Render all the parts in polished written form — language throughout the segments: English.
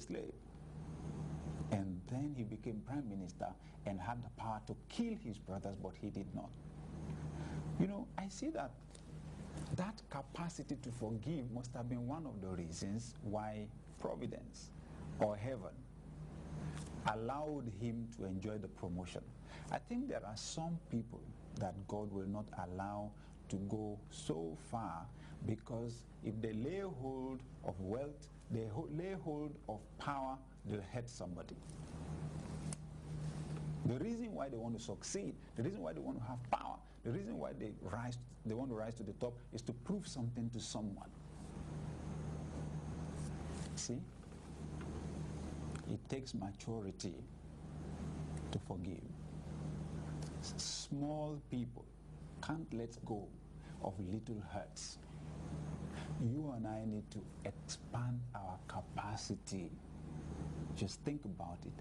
slave. And then he became prime minister and had the power to kill his brothers, but he did not. You know, I see that capacity to forgive must have been one of the reasons why providence or heaven allowed him to enjoy the promotion. I think there are some people that God will not allow to go so far, because if they lay hold of wealth, they lay hold of power, they'll hurt somebody. The reason why they want to succeed, the reason why they want to have power, the reason why they want to rise to the top is to prove something to someone. See? It takes maturity to forgive. Small people can't let go of little hurts. You and I need to expand our capacity. Just think about it.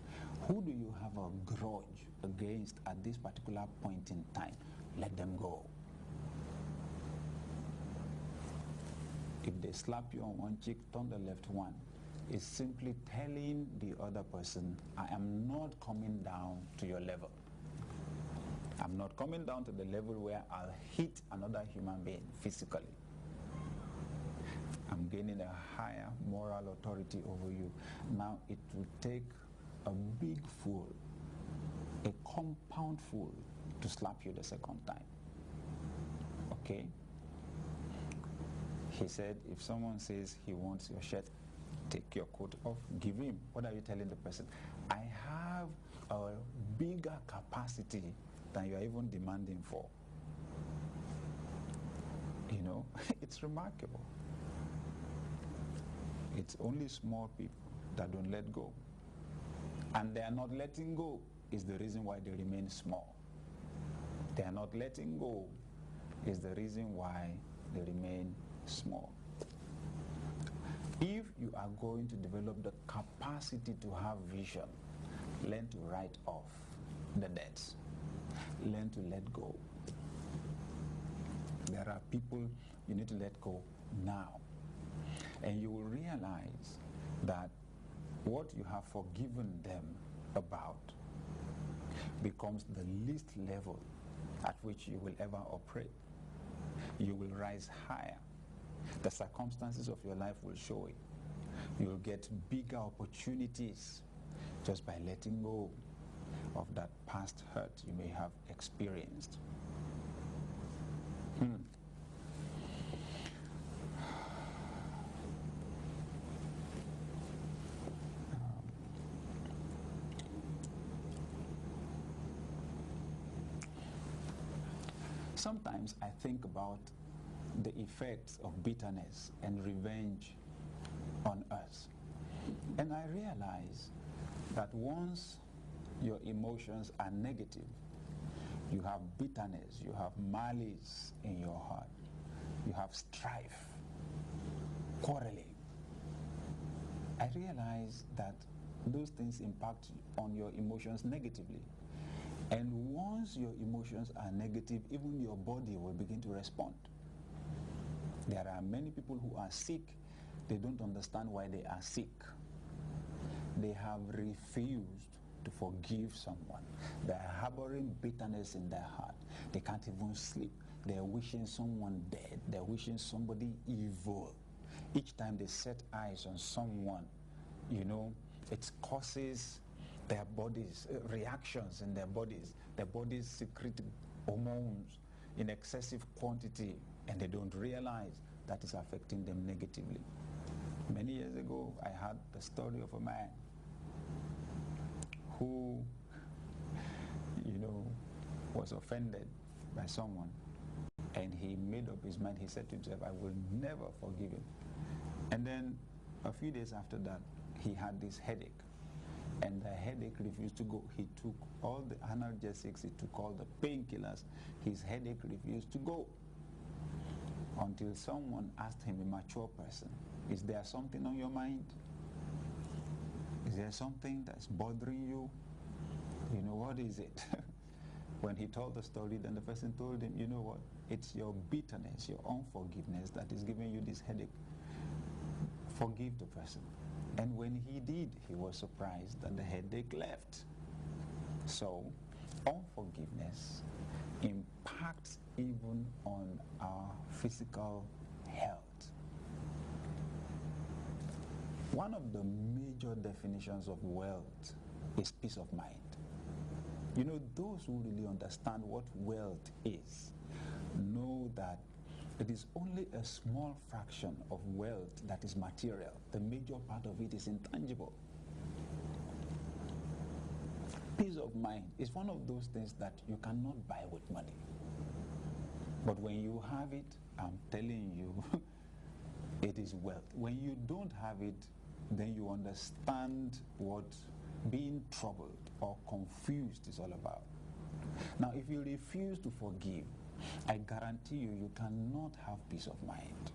Who do you have a grudge against at this particular point in time? Let them go. If they slap you on one cheek, turn the left one. It's simply telling the other person, I am not coming down to your level. I'm not coming down to the level where I'll hit another human being physically. I'm gaining a higher moral authority over you. Now it will take a big fool, a compound fool, to slap you the second time. Okay? He said, if someone says he wants your shirt, take your coat off, give him. What are you telling the person? I have a bigger capacity than you are even demanding for. You know, it's remarkable. It's only small people that don't let go. And they are not letting go is the reason why they remain small. They are not letting go is the reason why they remain small. If you are going to develop the capacity to have vision, learn to write off the debts. Learn to let go. There are people you need to let go now. And you will realize that what you have forgiven them about becomes the least level at which you will ever operate. You will rise higher. The circumstances of your life will show it. You will get bigger opportunities just by letting go of that past hurt you may have experienced. Sometimes I think about the effects of bitterness and revenge on us. And I realize that once your emotions are negative, you have bitterness, you have malice in your heart, you have strife, quarreling. I realize that those things impact on your emotions negatively. And once your emotions are negative, even your body will begin to respond. There are many people who are sick. They don't understand why they are sick. They have refused to forgive someone. They are harboring bitterness in their heart. They can't even sleep. They are wishing someone dead. They are wishing somebody evil. Each time they set eyes on someone, you know, it causes their bodies, reactions in their bodies. Their bodies secrete hormones in excessive quantity, and they don't realize that is affecting them negatively. Many years ago, I heard the story of a man who, you know, was offended by someone, and he made up his mind. He said to himself, I will never forgive him. And then a few days after that, he had this headache, and the headache refused to go. He took all the analgesics, he took all the painkillers. His headache refused to go, until someone asked him, a mature person, is there something on your mind? Is there something that's bothering you? You know, what is it? When he told the story, then the person told him, you know what? It's your bitterness, your unforgiveness that is giving you this headache. Forgive the person. And when he did, he was surprised that the headache left. So, unforgiveness impacts even on our physical health. One of the major definitions of wealth is peace of mind. You know, those who really understand what wealth is know that it is only a small fraction of wealth that is material. The major part of it is intangible. Peace of mind is one of those things that you cannot buy with money. But when you have it, I'm telling you, it is wealth. When you don't have it, then you understand what being troubled or confused is all about. Now, if you refuse to forgive, I guarantee you, you cannot have peace of mind.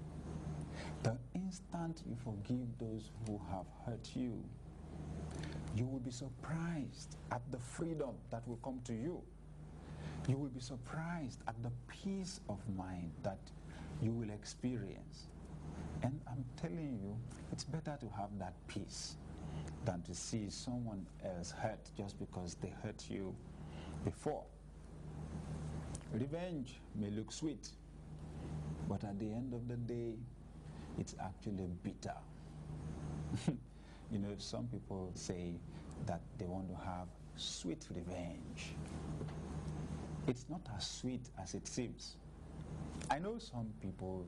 The instant you forgive those who have hurt you, you will be surprised at the freedom that will come to you. You will be surprised at the peace of mind that you will experience. And I'm telling you, it's better to have that peace than to see someone else hurt just because they hurt you before. Revenge may look sweet, but at the end of the day, it's actually bitter. You know, some people say that they want to have sweet revenge. It's not as sweet as it seems. I know some people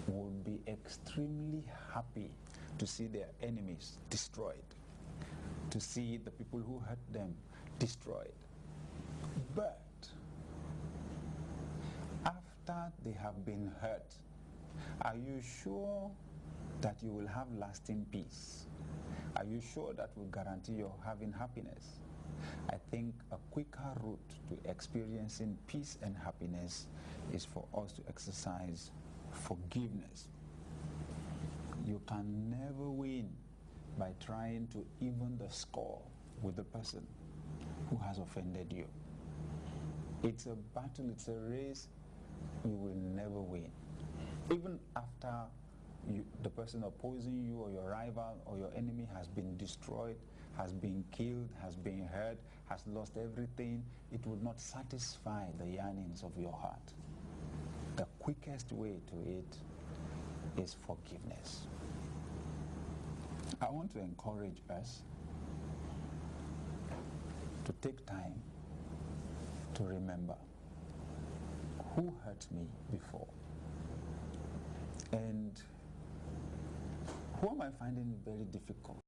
would be extremely happy to see their enemies destroyed, to see the people who hurt them destroyed. But after they have been hurt, are you sure that you will have lasting peace? Are you sure that will guarantee your having happiness? I think a quicker route to experiencing peace and happiness is for us to exercise forgiveness. You can never win by trying to even the score with the person who has offended you. It's a battle, it's a race. You will never win. Even after the person opposing you or your rival or your enemy has been destroyed, has been killed, has been hurt, has lost everything, it would not satisfy the yearnings of your heart. The quickest way to it is forgiveness. I want to encourage us to take time to remember who hurt me before and who am I finding very difficult